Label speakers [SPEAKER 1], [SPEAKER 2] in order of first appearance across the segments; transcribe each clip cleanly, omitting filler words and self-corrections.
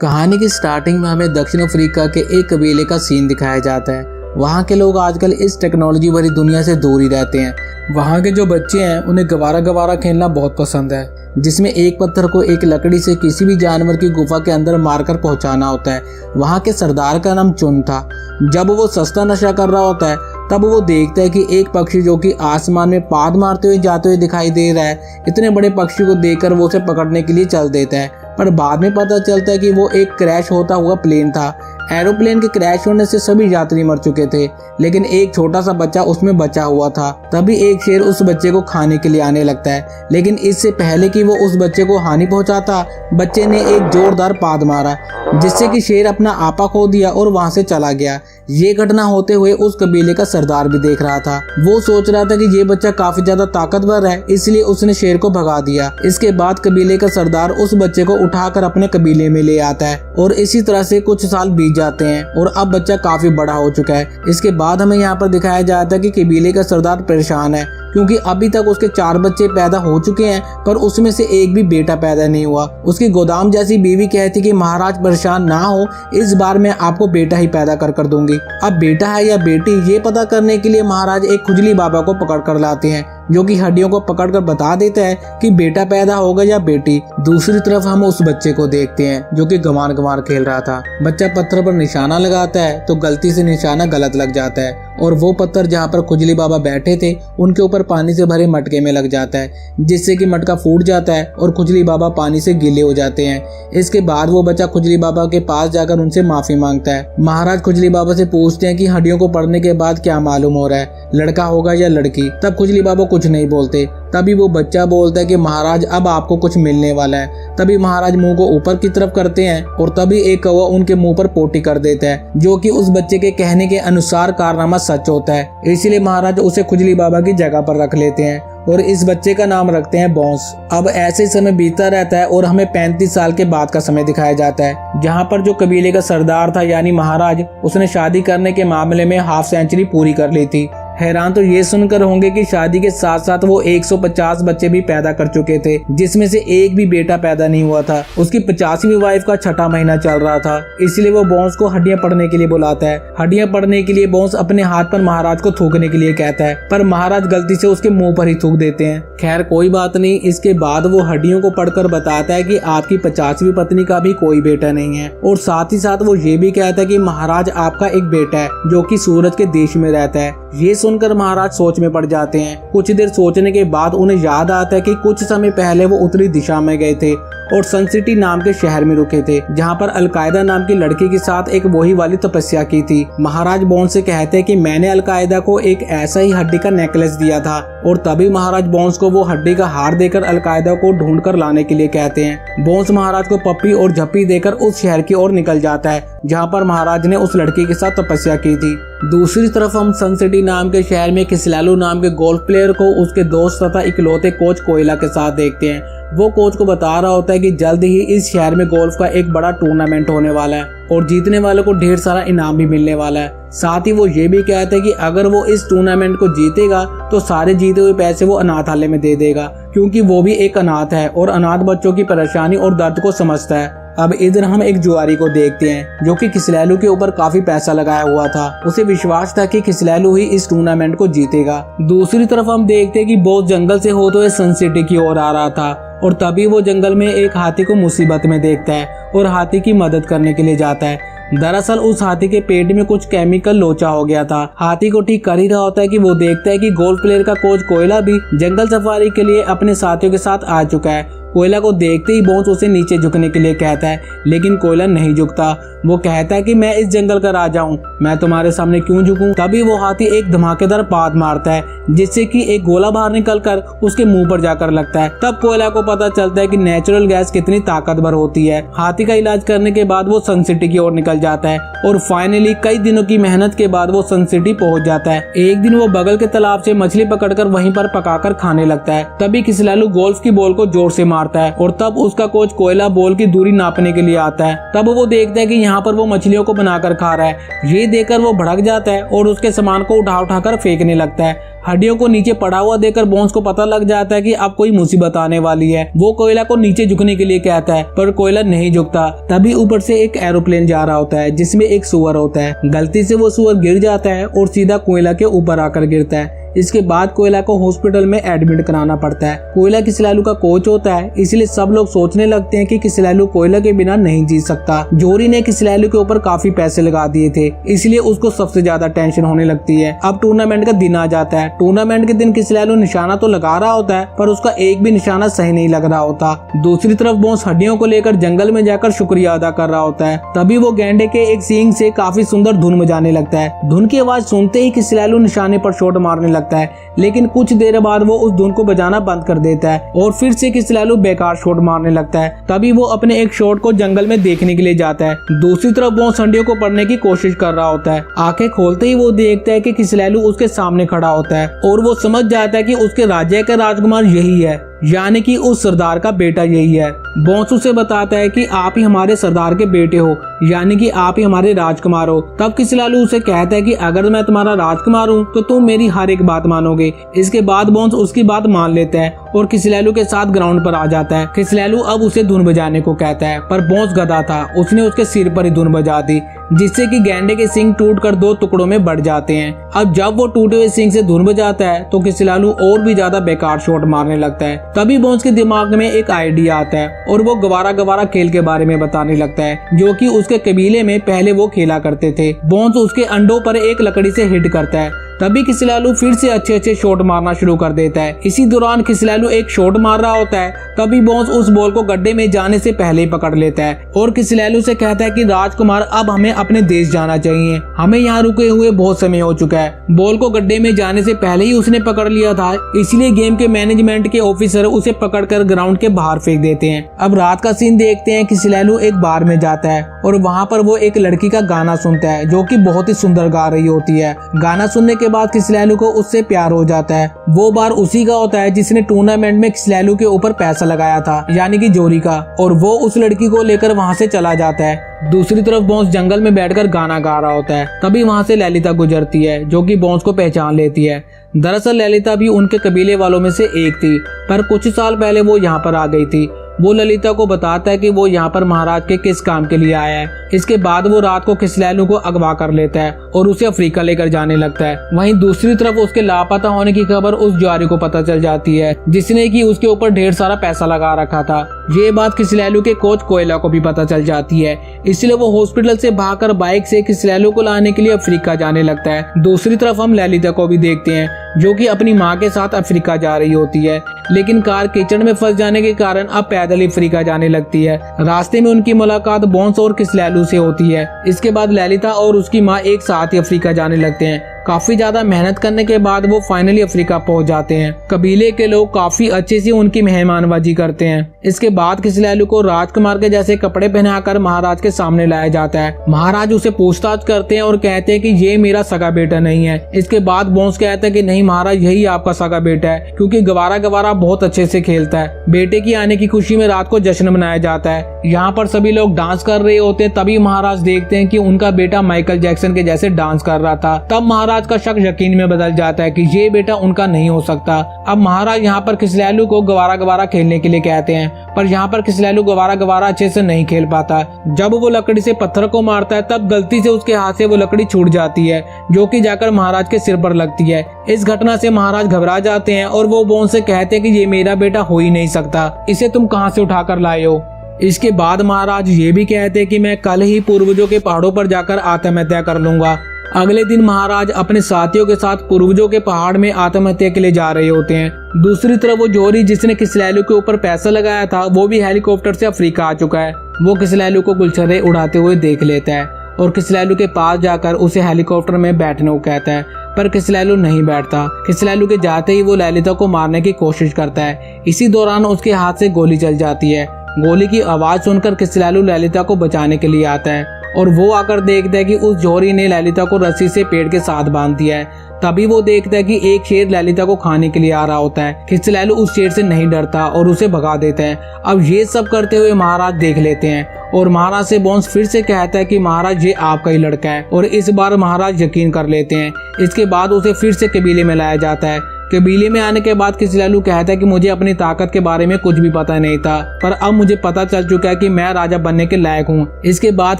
[SPEAKER 1] कहानी की स्टार्टिंग में हमें दक्षिण अफ्रीका के एक कबीले का सीन दिखाया जाता है। वहाँ के लोग आजकल इस टेक्नोलॉजी भरी दुनिया से दूर ही रहते हैं। वहाँ के जो बच्चे हैं उन्हें गवारा गवारा खेलना बहुत पसंद है, जिसमें एक पत्थर को एक लकड़ी से किसी भी जानवर की गुफा के अंदर मारकर पहुंचाना होता है। वहाँ के सरदार का नाम चुन था। जब वो सस्ता नशा कर रहा होता है तब वो देखता है कि एक पक्षी जो कि आसमान में पाद मारते हुए जाते हुए दिखाई दे रहा है। इतने बड़े पक्षी को देखकर वो उसे पकड़ने के लिए चल देता है, पर बाद में पता चलता है कि वो एक क्रैश होता हुआ प्लेन था। एरोप्लेन के क्रैश होने से सभी यात्री मर चुके थे, लेकिन एक छोटा सा बच्चा उसमें बचा हुआ था। तभी एक शेर उस बच्चे को खाने के लिए आने लगता है, लेकिन इससे पहले कि वो उस बच्चे को हानि पहुंचाता, बच्चे ने एक जोरदार पाद मारा, जिससे कि शेर अपना आपा खो दिया और वहां से चला गया। ये घटना होते हुए उस कबीले का सरदार भी देख रहा था। वो सोच रहा था कि ये बच्चा काफी ज्यादा ताकतवर है, इसलिए उसने शेर को भगा दिया। इसके बाद कबीले का सरदार उस बच्चे को उठाकर अपने कबीले में ले आता है और इसी तरह से कुछ साल बीत जाते हैं और अब बच्चा काफी बड़ा हो चुका है। इसके बाद हमें यहाँ पर दिखाया जाता है कि कबीले का सरदार परेशान है, क्योंकि अभी तक उसके 4 बच्चे पैदा हो चुके हैं, पर उसमें से एक भी बेटा पैदा नहीं हुआ। उसकी गोदाम जैसी बीवी कहती कि महाराज परेशान ना हो, इस बार मैं आपको बेटा ही पैदा कर दूंगी। अब बेटा है या बेटी ये पता करने के लिए महाराज एक खुजली बाबा को पकड़ कर लाते हैं, जो कि हड्डियों को पकड़कर बता देता है कि बेटा पैदा होगा या बेटी। दूसरी तरफ हम उस बच्चे को देखते हैं जो कि गंवार गंवार खेल रहा था। बच्चा पत्थर पर निशाना लगाता है तो गलती से निशाना गलत लग जाता है और वो पत्थर जहाँ पर खुजली बाबा बैठे थे उनके ऊपर पानी से भरे मटके में लग जाता है, जिससे कि मटका फूट जाता है और खुजली बाबा पानी से गीले हो जाते हैं। इसके बाद वो बच्चा खुजली बाबा के पास जाकर उनसे माफी मांगता है। महाराज खुजली बाबा से पूछते हैं कि हड्डियों को पड़ने के बाद क्या मालूम हो रहा है, लड़का होगा या लड़की। तब खुजली बाबा कुछ नहीं बोलते। तभी वो बच्चा बोलता है कि महाराज अब आपको कुछ मिलने वाला है। तभी महाराज मुंह को ऊपर की तरफ करते हैं और तभी एक कौवा उनके मुंह पर पोटी कर देता है, जो कि उस बच्चे के कहने के अनुसार कारनामा सच होता है। इसलिए महाराज उसे खुजली बाबा की जगह पर रख लेते हैं और इस बच्चे का नाम रखते हैं बॉन्स। अब ऐसे समय बीतता रहता है और हमें 35 साल के बाद का समय दिखाया जाता है, जहाँ पर जो कबीले का सरदार था यानी महाराज, उसने शादी करने के मामले में हाफ सेंचुरी पूरी कर ली थी। हैरान तो ये सुनकर होंगे कि शादी के साथ साथ वो 150 बच्चे भी पैदा कर चुके थे, जिसमें से एक भी बेटा पैदा नहीं हुआ था। उसकी 50वीं वाइफ का 6ठा महीना चल रहा था, इसलिए वो बॉन्स को हड्डियां पड़ने के लिए बुलाता है। हड्डियां पड़ने के लिए बॉन्स अपने हाथ पर महाराज को थूकने के लिए कहता है, पर महाराज गलती से उसके मुंह पर ही थूक देते हैं। खैर कोई बात नहीं। इसके बाद वो हड्डियों को पढ़कर बताता है कि आपकी 50वीं पत्नी का भी कोई बेटा नहीं है, और साथ ही साथ वो ये भी कहता है कि महाराज आपका एक बेटा है जो कि सूरज के देश में रहता है। ये सुनकर महाराज सोच में पड़ जाते हैं। कुछ देर सोचने के बाद उन्हें याद आता है कि कुछ समय पहले वो उत्तरी दिशा में गए थे और सन सिटी नाम के शहर में रुके थे, जहाँ पर अलकायदा नाम की लड़की के साथ एक वही वाली तपस्या की थी। महाराज बॉन्स से कहते हैं कि मैंने अलकायदा को एक ऐसा ही हड्डी का नेकलेस दिया था, और तभी महाराज बॉन्स को वो हड्डी का हार देकर अलकायदा को ढूंढ कर लाने के लिए कहते हैं। बॉन्स महाराज को पप्पी और झप्पी देकर उस शहर की ओर निकल जाता है जहाँ पर महाराज ने उस लड़की के साथ तपस्या की थी। दूसरी तरफ हम सन सिटी नाम के शहर में खिसलालू नाम के गोल्फ प्लेयर को उसके दोस्त तथा इकलौते कोच कोयला के साथ देखते हैं। वो कोच को बता रहा होता है कि जल्द ही इस शहर में गोल्फ का एक बड़ा टूर्नामेंट होने वाला है और जीतने वालों को ढेर सारा इनाम भी मिलने वाला है। साथ ही वो ये भी कहते हैं कि अगर वो इस टूर्नामेंट को जीतेगा तो सारे जीते हुए पैसे वो अनाथालय में दे देगा, क्योंकि वो भी एक अनाथ है और अनाथ बच्चों की परेशानी और दर्द को समझता है। अब इधर हम एक जुआरी को देखते हैं जो कि खिसलैलू के ऊपर काफी पैसा लगाया हुआ था। उसे विश्वास था कि खिसलैलू ही इस टूर्नामेंट को जीतेगा। दूसरी तरफ हम देखते हैं कि बॉस जंगल से होते हुए सन सिटी की ओर आ रहा था और तभी वो जंगल में एक हाथी को मुसीबत में देखता है और हाथी की मदद करने के लिए जाता है। दरअसल उस हाथी के पेट में कुछ केमिकल लोचा हो गया था। हाथी को ठीक कर ही रहा होता है कि वो देखता है कि गोल्फ प्लेयर का कोच कोयला भी जंगल सफारी के लिए अपने साथियों के साथ आ चुका है। कोयला को देखते ही बॉन्स उसे नीचे झुकने के लिए कहता है, लेकिन कोयला नहीं झुकता। वो कहता है कि मैं इस जंगल का राजा हूँ, मैं तुम्हारे सामने क्यों झुकूं। तभी वो हाथी एक धमाकेदार पाद मारता है, जिससे कि एक गोला बाहर निकलकर उसके मुंह पर जाकर लगता है। तब कोयला को पता चलता है कि नेचुरल गैस कितनी ताकतवर होती है। हाथी का इलाज करने के बाद वो सन सिटी की ओर निकल जाता है और फाइनली कई दिनों की मेहनत के बाद वो सन सिटी पहुंच जाता है। एक दिन वो बगल के तालाब से मछली पकड़कर वहीं पर पकाकर खाने लगता है। तभी खिसलालू गोल्फ की बॉल को जोर से मारता है और तब उसका कोच कोयला बॉल की दूरी नापने के लिए आता है। तब वो देखता है कि यहाँ पर वो मछलियों को बनाकर खा रहा है। ये देखकर वो भड़क जाता है और उसके सामान को उठा उठाकर फेंकने लगता है। हड्डियों को नीचे पड़ा हुआ देखकर बोन्स को पता लग जाता है कि अब कोई मुसीबत आने वाली है। वो कोयला को नीचे झुकने के लिए कहता है पर कोयला नहीं झुकता। तभी ऊपर से एक एरोप्लेन जा रहा होता है जिसमें एक सुअर होता है। गलती से वो सुअर गिर जाता है और सीधा कोयला के ऊपर आकर गिरता है। इसके बाद कोयला को हॉस्पिटल में एडमिट कराना पड़ता है। कोयला किसलैलू का कोच होता है, इसलिए सब लोग सोचने लगते हैं कि किसलैलू कोयला के बिना नहीं जी सकता। जोरी ने किसलैलू के ऊपर काफी पैसे लगा दिए थे, इसलिए उसको सबसे ज्यादा टेंशन होने लगती है। अब टूर्नामेंट का दिन आ जाता है। टूर्नामेंट के दिन किसलैलू निशाना तो लगा रहा होता है पर उसका एक भी निशाना सही नहीं लग रहा होता। दूसरी तरफ बोन्स हड्डियों को लेकर जंगल में जाकर शुक्रिया अदा कर रहा होता है। तभी वो गैंडे के एक सींग से काफी सुंदर धुन बजाने लगता है। धुन की आवाज सुनते ही किसलैलू निशाने पर शॉट मारने लगता है, लेकिन कुछ देर बाद वो उस धुन को बजाना बंद कर देता है और फिर से किसलैलू बेकार शॉट मारने लगता है। तभी वो अपने एक शॉट को जंगल में देखने के लिए जाता है। दूसरी तरफ बोन्स हड्डियों को पढ़ने की कोशिश कर रहा होता है। आंखें खोलते ही वो देखता है कि किसलैलू उसके सामने खड़ा होता है और वो समझ जाता है कि उसके राज्य का राजकुमार यही है, यानी कि उस सरदार का बेटा यही है। बोन्स उसे बताता है कि आप ही हमारे सरदार के बेटे हो, यानी कि आप ही हमारे राजकुमार हो। तब किसलैलू उसे कहता है कि अगर मैं तुम्हारा राजकुमार हूँ तो तुम मेरी हर एक बात मानोगे। इसके बाद बोन्स उसकी बात मान लेता है और किसलैलू के साथ ग्राउंड पर आ जाता है। किसलैलू अब उसे धुन बजाने को कहता है पर बोन्स गधा था, उसने उसके सिर पर ही धुन बजा दी, जिससे कि गैंडे के सींग टूटकर 2 टुकड़ों में बढ़ जाते हैं। अब जब वो टूटे हुए सींग से धुन बजाता है तो किसलैलू और भी ज्यादा बेकार शॉट मारने लगता है। तभी बोन्स के दिमाग में एक आइडिया आता है और वो गवारा गवारा खेल के बारे में बताने लगता है, जो कि उसके कबीले में पहले वो खेला करते थे। बोन्स उसके अंडों पर एक लकड़ी से हिट करता है। तभी किसलैलू फिर से अच्छे शॉट मारना शुरू कर देता है। इसी दौरान किसलैलू एक शॉट मार रहा होता है। तभी बोन्स उस बॉल को गड्ढे में जाने से पहले ही पकड़ लेता है और किसलैलू से कहता है कि राजकुमार अब हमें अपने देश जाना चाहिए, हमें यहाँ रुके हुए बहुत समय हो चुका है। बॉल को गड्ढे में जाने से पहले ही उसने पकड़ लिया था, इसलिए गेम के मैनेजमेंट के ऑफिसर उसे पकड़कर ग्राउंड के बाहर फेंक देते हैं। अब रात का सीन देखते हैं। किसलैलू एक बार में जाता है और वहाँ पर वो एक लड़की का गाना सुनता है जो कि बहुत ही सुंदर गा रही होती है। गाना सुनने के बाद किसलैलू को उससे प्यार हो जाता है। वो बार उसी का होता है जिसने टूर्नामेंट में किसलैलू के ऊपर पैसा लगाया था, यानी कि जोरी का, और वो उस लड़की को लेकर वहाँ से चला जाता है। दूसरी तरफ बोन्स जंगल में बैठकर गाना गा रहा होता है। तभी वहाँ से ललिता गुजरती है जो कि बोन्स को पहचान लेती है। दरअसल ललिता भी उनके कबीले वालों में से एक थी, पर कुछ साल पहले वो यहाँ पर आ गई थी। वो ललिता को बताता है कि वो यहाँ पर महाराज के किस काम के लिए आया है। इसके बाद वो रात को किसलैलू को अगवा कर लेता है और उसे अफ्रीका लेकर जाने लगता है। वहीं दूसरी तरफ उसके लापता होने की खबर उस जुआरी को पता चल जाती है, जिसने कि उसके ऊपर ढेर सारा पैसा लगा रखा था। ये बात किसलैलू के कोच कोयला को भी पता चल जाती है, इसलिए वो हॉस्पिटल से भागकर बाइक से किसलैलू को लाने के लिए अफ्रीका जाने लगता है। दूसरी तरफ हम ललिता को भी देखते हैं जो कि अपनी माँ के साथ अफ्रीका जा रही होती है, लेकिन कार कीचड़ में फंस जाने के कारण अब पैदल ही अफ्रीका जाने लगती है। रास्ते में उनकी मुलाकात बोन्स और किसलैलू से होती है। इसके बाद ललिता और उसकी माँ एक साथ ही अफ्रीका जाने लगते हैं। काफी ज्यादा मेहनत करने के बाद वो फाइनली अफ्रीका पहुंच जाते हैं। कबीले के लोग काफी अच्छे से उनकी मेहमानबाजी करते हैं। इसके बाद किसलैलू को राजकुमार के जैसे कपड़े पहनाकर महाराज के सामने लाया जाता है। महाराज उसे पूछताछ करते हैं और कहते हैं कि ये मेरा सगा बेटा नहीं है। इसके बाद बोन्स कहता है कि नहीं महाराज, यही आपका सगा बेटा है, क्योंकि गवारा गवारा बहुत अच्छे से खेलता है। बेटे की आने की खुशी में रात को जश्न मनाया जाता है। यहाँ पर सभी लोग डांस कर रहे होते हैं। तभी महाराज देखते हैं कि उनका बेटा माइकल जैक्सन के जैसे डांस कर रहा था। तब महाराज का शक यकीन में बदल जाता है कि ये बेटा उनका नहीं हो सकता। अब महाराज यहाँ पर किसलैलू को गवारा गवारा खेलने के लिए कहते हैं, पर यहाँ पर किसलैलू गवारा गवारा अच्छे से नहीं खेल पाता। जब वो लकड़ी से पत्थर को मारता है तब गलती से उसके हाथ से वो लकड़ी छूट जाती है, जो कि जाकर महाराज के सिर पर लगती है। इस घटना से महाराज घबरा जाते हैं और वो बोन्स से कहते हैं कि ये मेरा बेटा हो ही नहीं सकता, इसे तुम कहाँ से उठा कर लाए हो। इसके बाद महाराज ये भी कहते हैं कि मैं कल ही पूर्वजों के पहाड़ों पर जाकर आत्महत्या कर लूंगा। अगले दिन महाराज अपने साथियों के साथ पूर्वजों के पहाड़ में आत्महत्या के लिए जा रहे होते हैं। दूसरी तरफ वो जोरी जिसने किसलैलू के ऊपर पैसा लगाया था, वो भी हेलीकॉप्टर से अफ्रीका आ चुका है। वो किसलैलू को गुलछर्रे उड़ाते हुए देख लेता है और किसलैलू के पास जाकर उसे हेलीकॉप्टर में बैठने को कहता है, पर किसलैलू नहीं बैठता। किसलैलू के जाते ही वो ललिता को मारने की कोशिश करता है। इसी दौरान उसके हाथ से गोली चल जाती है। गोली की आवाज सुनकर किसलैलू ललिता को बचाने के लिए आता है और वो आकर देखता है कि उस जौहरी ने ललिता को रस्सी से पेड़ के साथ बांध दिया है। तभी वो देखता है कि एक शेर ललिता को खाने के लिए आ रहा होता है। खिचलैलू उस शेर से नहीं डरता और उसे भगा देता है। अब ये सब करते हुए महाराज देख लेते हैं और महाराज से बोन्स फिर से कहता है कि महाराज ये आपका ही लड़का है, और इस बार महाराज यकीन कर लेते हैं। इसके बाद उसे फिर से कबीले में लाया जाता है। कबीले में आने के बाद खिचलैलू कहता है कि मुझे अपनी ताकत के बारे में कुछ भी पता नहीं था, पर अब मुझे पता चल चुका है कि मैं राजा बनने के लायक हूँ। इसके बाद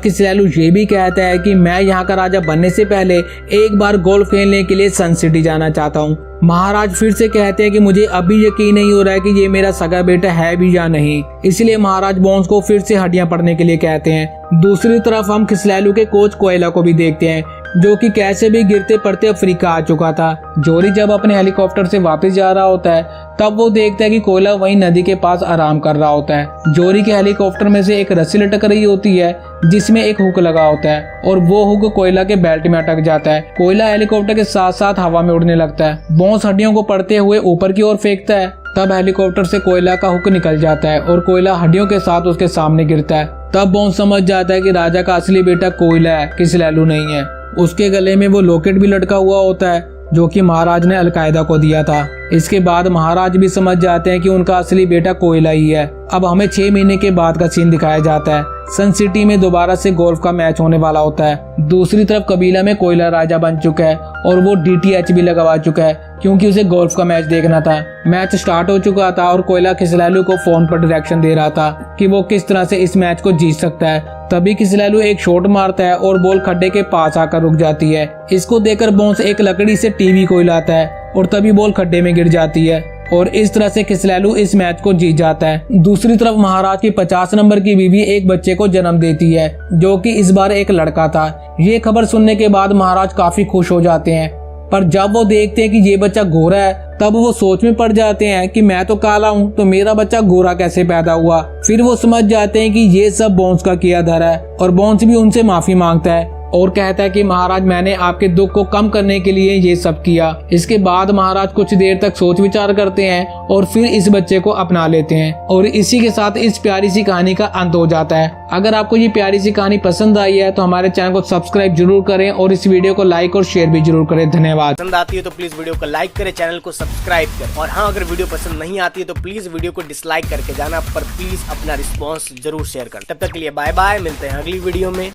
[SPEAKER 1] खिचलैलू ये भी कहता है कि मैं यहाँ का राजा बनने से पहले एक बार गोल्फ खेलने के लिए सन सिटी जाना चाहता हूँ। महाराज फिर से कहते हैं कि मुझे अभी यकीन नहीं हो रहा है कि ये मेरा सगा बेटा है भी या नहीं, इसलिए महाराज बोन्स को फिर से हड्डियां पड़ने के लिए कहते हैं। दूसरी तरफ हम खिचलैलू के कोच कोयला को भी देखते हैं, जो कि कैसे भी गिरते पड़ते अफ्रीका आ चुका था। जौहरी जब अपने हेलीकॉप्टर से वापस जा रहा होता है तब वो देखता है कि कोयला वहीं नदी के पास आराम कर रहा होता है। जौहरी के हेलीकॉप्टर में से एक रस्सी लटक रही होती है जिसमें एक हुक लगा होता है, और वो हुक कोयला के बेल्ट में अटक जाता है। कोयला हेलीकॉप्टर के साथ साथ हवा में उड़ने लगता है। बोन्स हड्डियों को पड़ते हुए ऊपर की ओर फेंकता है। तब हेलीकॉप्टर से कोयला का हुक निकल जाता है और कोयला हड्डियों के साथ उसके सामने गिरता है। तब बोन्स समझ जाता है कि राजा का असली बेटा कोयला है, खिचलैलू नहीं है। उसके गले में वो लॉकेट भी लटका हुआ होता है जो कि महाराज ने अलकायदा को दिया था। इसके बाद महाराज भी समझ जाते हैं कि उनका असली बेटा कोयला ही है। अब हमें 6 महीने के बाद का सीन दिखाया जाता है। सन सिटी में दोबारा से गोल्फ का मैच होने वाला होता है। दूसरी तरफ कबीला में कोयला राजा बन चुका है और वो DTH भी लगवा चुका है क्योंकि उसे गोल्फ का मैच देखना था। मैच स्टार्ट हो चुका था और कोयला खिचलैलू को फोन पर डायरेक्शन दे रहा था कि वो किस तरह से इस मैच को जीत सकता है। तभी खिचलैलू एक शॉट मारता है और बॉल खड्डे के पास आकर रुक जाती है। इसको देखकर बोन्स एक लकड़ी से टीवी को हिलाता है और तभी बॉल खड्डे में गिर जाती है और इस तरह से खिचलैलू इस मैच को जीत जाता है। दूसरी तरफ महाराज की 50 नंबर की बीवी एक बच्चे को जन्म देती है जो कि इस बार एक लड़का था। ये खबर सुनने के बाद महाराज काफी खुश हो जाते हैं, पर जब वो देखते हैं कि ये बच्चा गोरा है तब वो सोच में पड़ जाते हैं कि मैं तो काला हूँ तो मेरा बच्चा गोरा कैसे पैदा हुआ। फिर वो समझ जाते हैं कि ये सब बोन्स का किया धरा है और बोन्स भी उनसे माफी मांगता है और कहता है कि महाराज मैंने आपके दुख को कम करने के लिए ये सब किया। इसके बाद महाराज कुछ देर तक सोच विचार करते हैं और फिर इस बच्चे को अपना लेते हैं और इसी के साथ इस प्यारी सी कहानी का अंत हो जाता है। अगर आपको ये प्यारी सी कहानी पसंद आई है तो हमारे चैनल को सब्सक्राइब जरूर करें और इस वीडियो को लाइक और शेयर भी जरूर करें। धन्यवाद।
[SPEAKER 2] पसंद आती है तो प्लीज वीडियो को लाइक करें, चैनल को सब्सक्राइब करें, और हाँ अगर वीडियो पसंद नहीं आती है तो प्लीज वीडियो को डिसलाइक करके जाना, पर प्लीज अपना रिस्पॉन्स जरूर शेयर करें। तब तक के लिए बाय बाय, मिलते हैं अगली वीडियो में।